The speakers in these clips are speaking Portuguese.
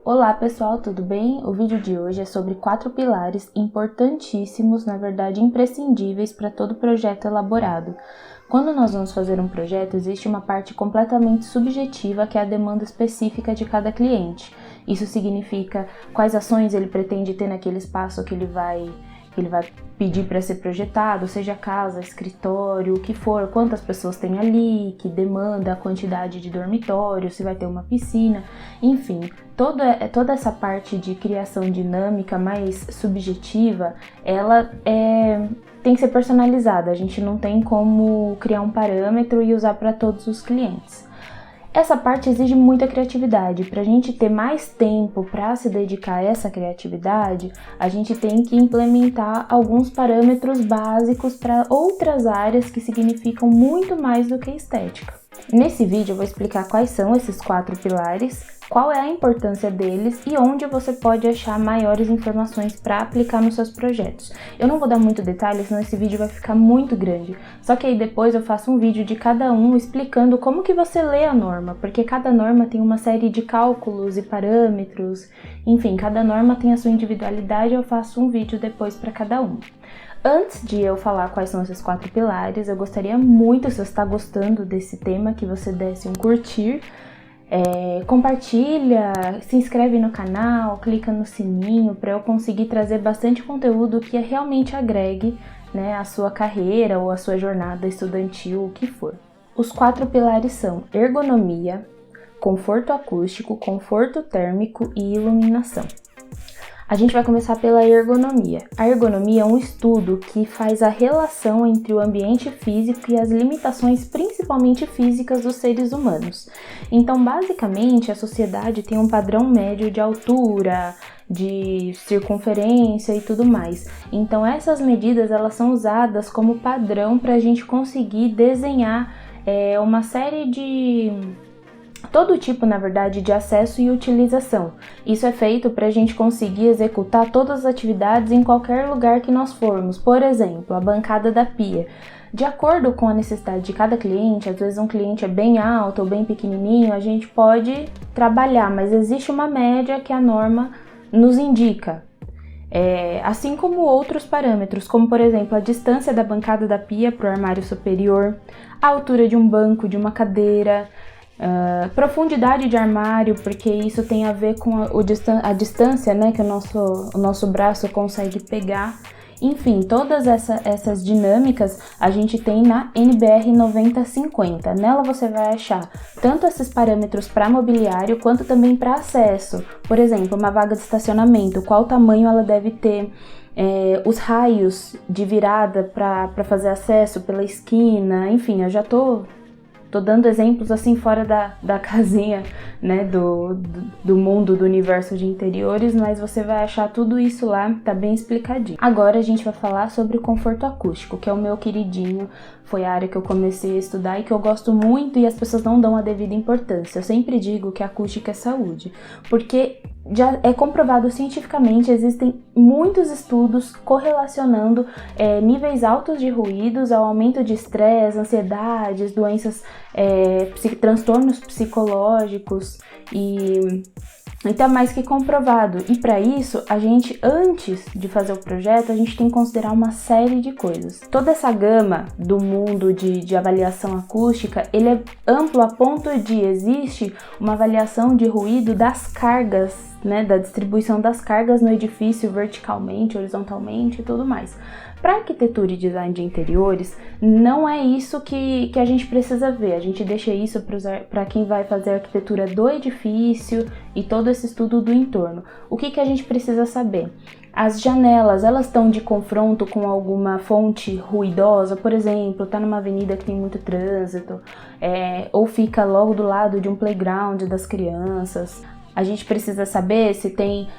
Olá pessoal, tudo bem? O vídeo de hoje é sobre 4 pilares importantíssimos, na verdade imprescindíveis para todo projeto elaborado. Quando nós vamos fazer um projeto, existe uma parte completamente subjetiva que é a demanda específica de cada cliente. Isso significa quais ações ele pretende ter naquele espaço que ele vai pedir para ser projetado, seja casa, escritório, o que for, quantas pessoas tem ali, que demanda, a quantidade de dormitório, se vai ter uma piscina, enfim, toda essa parte de criação dinâmica mais subjetiva, ela tem que ser personalizada, a gente não tem como criar um parâmetro e usar para todos os clientes. Essa parte exige muita criatividade. Para a gente ter mais tempo para se dedicar a essa criatividade, a gente tem que implementar alguns parâmetros básicos para outras áreas que significam muito mais do que estética. Nesse vídeo eu vou explicar quais são esses 4 pilares, qual é a importância deles e onde você pode achar maiores informações para aplicar nos seus projetos. Eu não vou dar muito detalhe, senão esse vídeo vai ficar muito grande. Só que aí depois eu faço um vídeo de cada um explicando como que você lê a norma, porque cada norma tem uma série de cálculos e parâmetros, enfim, cada norma tem a sua individualidade, eu faço um vídeo depois para cada um. Antes de eu falar quais são esses 4 pilares, eu gostaria muito, se você está gostando desse tema, que você desse um curtir, compartilha, se inscreve no canal, clica no sininho para eu conseguir trazer bastante conteúdo que realmente agregue, né, a sua carreira ou a sua jornada estudantil, o que for. Os 4 pilares são ergonomia, conforto acústico, conforto térmico e iluminação. A gente vai começar pela ergonomia. A ergonomia é um estudo que faz a relação entre o ambiente físico e as limitações principalmente físicas dos seres humanos. Então, basicamente, a sociedade tem um padrão médio de altura, de circunferência e tudo mais. Então, essas medidas elas são usadas como padrão para a gente conseguir desenhar uma série de... todo tipo, na verdade, de acesso e utilização. Isso é feito para a gente conseguir executar todas as atividades em qualquer lugar que nós formos. Por exemplo, a bancada da pia. De acordo com a necessidade de cada cliente, às vezes um cliente é bem alto ou bem pequenininho, a gente pode trabalhar, mas existe uma média que a norma nos indica. Assim como outros parâmetros, como por exemplo a distância da bancada da pia para o armário superior, a altura de um banco, de uma cadeira, profundidade de armário, porque isso tem a ver com a distância, né, que o nosso braço consegue pegar. Enfim, todas essas dinâmicas a gente tem na NBR 9050. Nela você vai achar tanto esses parâmetros para mobiliário quanto também para acesso. Por exemplo, uma vaga de estacionamento, qual tamanho ela deve ter, os raios de virada para fazer acesso pela esquina, enfim, eu já tô dando exemplos assim fora da casinha, né, do mundo, do universo de interiores, mas você vai achar tudo isso lá, tá bem explicadinho. Agora a gente vai falar sobre o conforto acústico, que é o meu queridinho, foi a área que eu comecei a estudar e que eu gosto muito e as pessoas não dão a devida importância. Eu sempre digo que a acústica é saúde, porque já é comprovado cientificamente, existem muitos estudos correlacionando níveis altos de ruídos ao aumento de estresse, ansiedades, doenças, transtornos psicológicos e tá mais que comprovado. E para isso, a gente, antes de fazer o projeto, a gente tem que considerar uma série de coisas. Toda essa gama do mundo de avaliação acústica, ele é amplo a ponto de existe uma avaliação de ruído das cargas, né, da distribuição das cargas no edifício verticalmente, horizontalmente e tudo mais. Para arquitetura e design de interiores, não é isso que a gente precisa ver, a gente deixa isso para quem vai fazer a arquitetura do edifício e todo esse estudo do entorno. O que a gente precisa saber? As janelas, elas estão de confronto com alguma fonte ruidosa, por exemplo, tá numa avenida que tem muito trânsito, ou fica logo do lado de um playground das crianças. A gente precisa saber se tem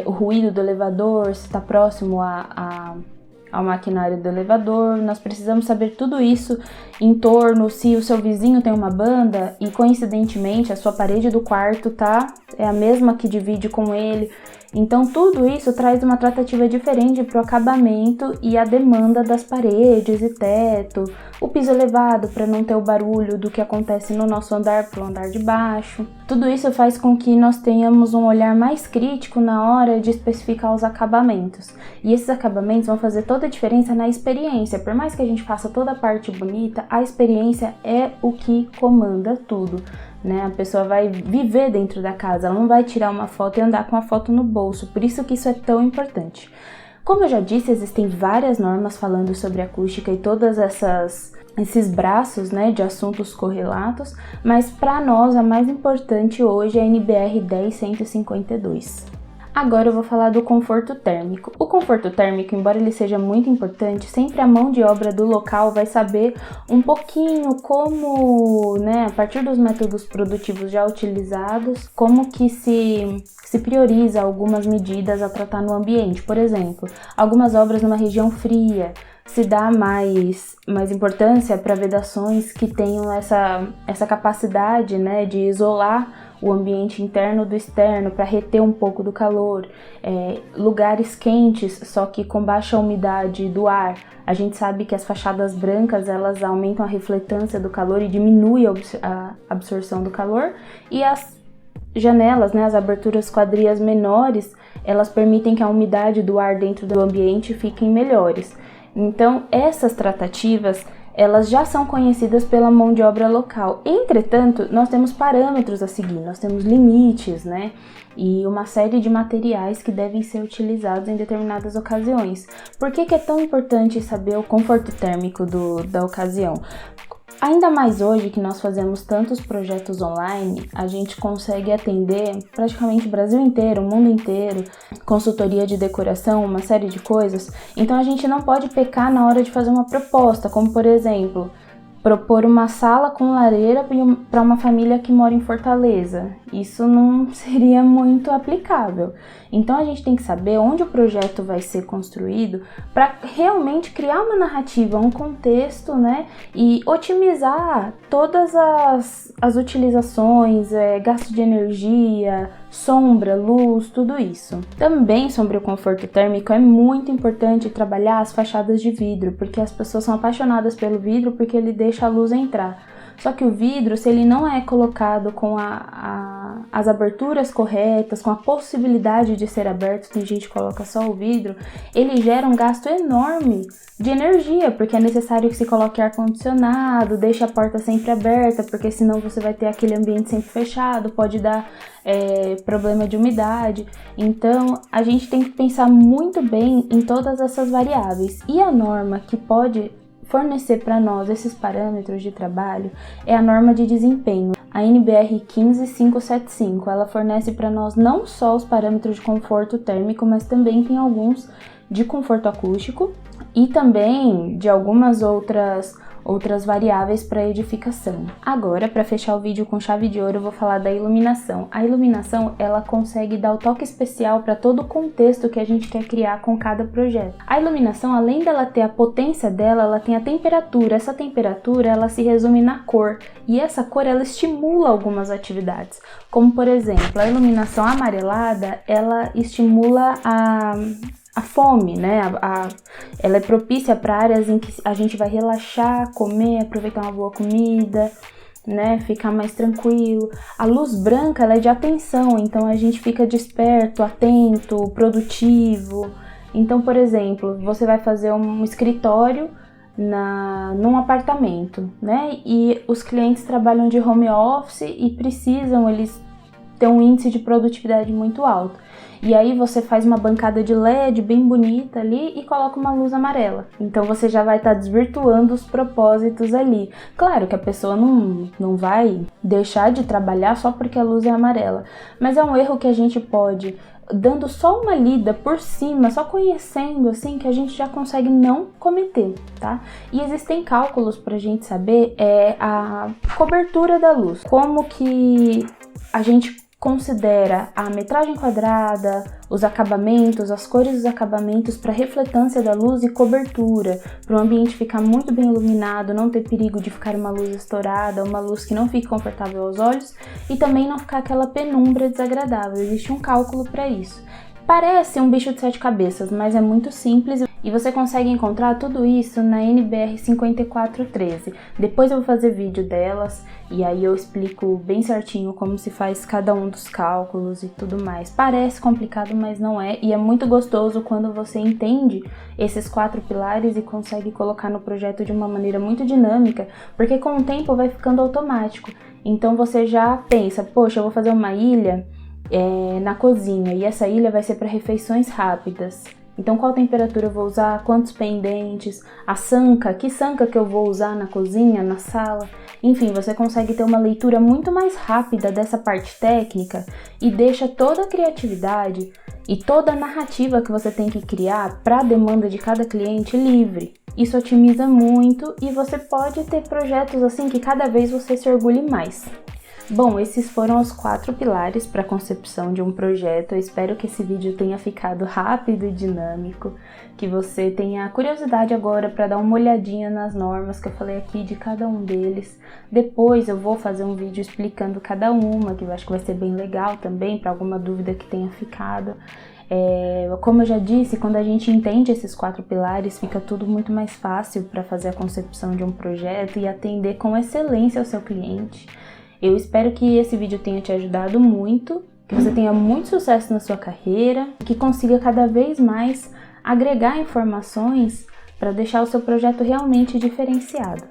o ruído do elevador, se está próximo ao maquinário do elevador. Nós precisamos saber tudo isso em torno, se o seu vizinho tem uma banda e coincidentemente a sua parede do quarto é a mesma que divide com ele. Então tudo isso traz uma tratativa diferente para o acabamento e a demanda das paredes e teto, o piso elevado para não ter o barulho do que acontece no nosso andar para o andar de baixo. Tudo isso faz com que nós tenhamos um olhar mais crítico na hora de especificar os acabamentos. E esses acabamentos vão fazer toda a diferença na experiência. Por mais que a gente faça toda a parte bonita, a experiência é o que comanda tudo, né? A pessoa vai viver dentro da casa, ela não vai tirar uma foto e andar com a foto no bolso. Por isso que isso é tão importante. Como eu já disse, existem várias normas falando sobre acústica e todas esses braços, né, de assuntos correlatos, mas para nós a mais importante hoje é a NBR 10152. Agora eu vou falar do conforto térmico. O conforto térmico, embora ele seja muito importante, sempre a mão de obra do local vai saber um pouquinho como, né, a partir dos métodos produtivos já utilizados, como que se prioriza algumas medidas a tratar no ambiente. Por exemplo, algumas obras numa região fria, se dá mais importância para vedações que tenham essa capacidade, né, de isolar o ambiente interno do externo para reter um pouco do calor. Lugares quentes, só que com baixa umidade do ar. A gente sabe que as fachadas brancas elas aumentam a refletância do calor e diminuem a absorção do calor, e as janelas, né, as aberturas quadrias menores, elas permitem que a umidade do ar dentro do ambiente fiquem melhores. Então, essas tratativas, elas já são conhecidas pela mão de obra local. Entretanto, nós temos parâmetros a seguir, nós temos limites, né? E uma série de materiais que devem ser utilizados em determinadas ocasiões. Por que é tão importante saber o conforto térmico da ocasião? Ainda mais hoje que nós fazemos tantos projetos online, a gente consegue atender praticamente o Brasil inteiro, o mundo inteiro, consultoria de decoração, uma série de coisas. Então a gente não pode pecar na hora de fazer uma proposta, como por exemplo, propor uma sala com lareira para uma família que mora em Fortaleza. Isso não seria muito aplicável. Então a gente tem que saber onde o projeto vai ser construído para realmente criar uma narrativa, um contexto, né? E otimizar todas as utilizações, gasto de energia, sombra, luz, tudo isso. Também sobre o conforto térmico é muito importante trabalhar as fachadas de vidro, porque as pessoas são apaixonadas pelo vidro porque ele deixa a luz entrar. Só que o vidro, se ele não é colocado com as aberturas corretas, com a possibilidade de ser aberto, tem gente que coloca só o vidro, ele gera um gasto enorme de energia, porque é necessário que se coloque ar-condicionado, deixe a porta sempre aberta, porque senão você vai ter aquele ambiente sempre fechado, pode dar problema de umidade. Então, a gente tem que pensar muito bem em todas essas variáveis. E a norma que pode fornecer para nós esses parâmetros de trabalho é a norma de desempenho, a NBR 15575. Ela fornece para nós não só os parâmetros de conforto térmico, mas também tem alguns de conforto acústico e também de algumas outras variáveis para edificação. Agora, para fechar o vídeo com chave de ouro, eu vou falar da iluminação. A iluminação, ela consegue dar o toque especial para todo o contexto que a gente quer criar com cada projeto. A iluminação, além dela ter a potência dela, ela tem a temperatura. Essa temperatura, ela se resume na cor. E essa cor, ela estimula algumas atividades. Como, por exemplo, a iluminação amarelada, ela estimula a fome, né? Ela é propícia para áreas em que a gente vai relaxar, comer, aproveitar uma boa comida, né? Ficar mais tranquilo. A luz branca, ela é de atenção, então a gente fica desperto, atento, produtivo. Então, por exemplo, você vai fazer um escritório num apartamento, né? E os clientes trabalham de home office e eles ter um índice de produtividade muito alto. E aí você faz uma bancada de LED bem bonita ali e coloca uma luz amarela. Então você já vai estar desvirtuando os propósitos ali. Claro que a pessoa não vai deixar de trabalhar só porque a luz é amarela. Mas é um erro que a gente pode, dando só uma lida por cima, só conhecendo assim, que a gente já consegue não cometer, tá? E existem cálculos pra gente saber a cobertura da luz. Como que a gente considera a metragem quadrada, os acabamentos, as cores dos acabamentos para refletância da luz e cobertura, para o ambiente ficar muito bem iluminado, não ter perigo de ficar uma luz estourada, uma luz que não fique confortável aos olhos e também não ficar aquela penumbra desagradável. Existe um cálculo para isso. Parece um bicho de 7 cabeças, mas é muito simples e você consegue encontrar tudo isso na NBR 5413. Depois eu vou fazer vídeo delas e aí eu explico bem certinho como se faz cada um dos cálculos e tudo mais. Parece complicado, mas não é, e é muito gostoso quando você entende esses 4 pilares e consegue colocar no projeto de uma maneira muito dinâmica, porque com o tempo vai ficando automático. Então você já pensa, poxa, eu vou fazer uma ilha na cozinha e essa ilha vai ser para refeições rápidas. Então qual temperatura eu vou usar, quantos pendentes, a sanca, que sanca que eu vou usar na cozinha, na sala. Enfim, você consegue ter uma leitura muito mais rápida dessa parte técnica e deixa toda a criatividade e toda a narrativa que você tem que criar para a demanda de cada cliente livre. Isso otimiza muito e você pode ter projetos assim que cada vez você se orgulhe mais. Bom, esses foram os 4 pilares para a concepção de um projeto. Eu espero que esse vídeo tenha ficado rápido e dinâmico, que você tenha curiosidade agora para dar uma olhadinha nas normas que eu falei aqui de cada um deles. Depois eu vou fazer um vídeo explicando cada uma, que eu acho que vai ser bem legal também, para alguma dúvida que tenha ficado. Como eu já disse, quando a gente entende esses 4 pilares, fica tudo muito mais fácil para fazer a concepção de um projeto e atender com excelência ao seu cliente. Eu espero que esse vídeo tenha te ajudado muito, que você tenha muito sucesso na sua carreira, que consiga cada vez mais agregar informações para deixar o seu projeto realmente diferenciado.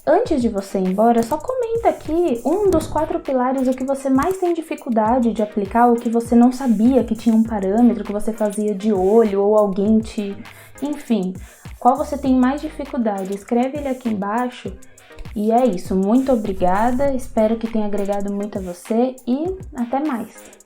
Antes de você ir embora, só comenta aqui um dos 4 pilares, o que você mais tem dificuldade de aplicar, o que você não sabia que tinha um parâmetro, que você fazia de olho ou alguém te... Enfim, qual você tem mais dificuldade? Escreve ele aqui embaixo. E é isso, muito obrigada, espero que tenha agregado muito a você e até mais!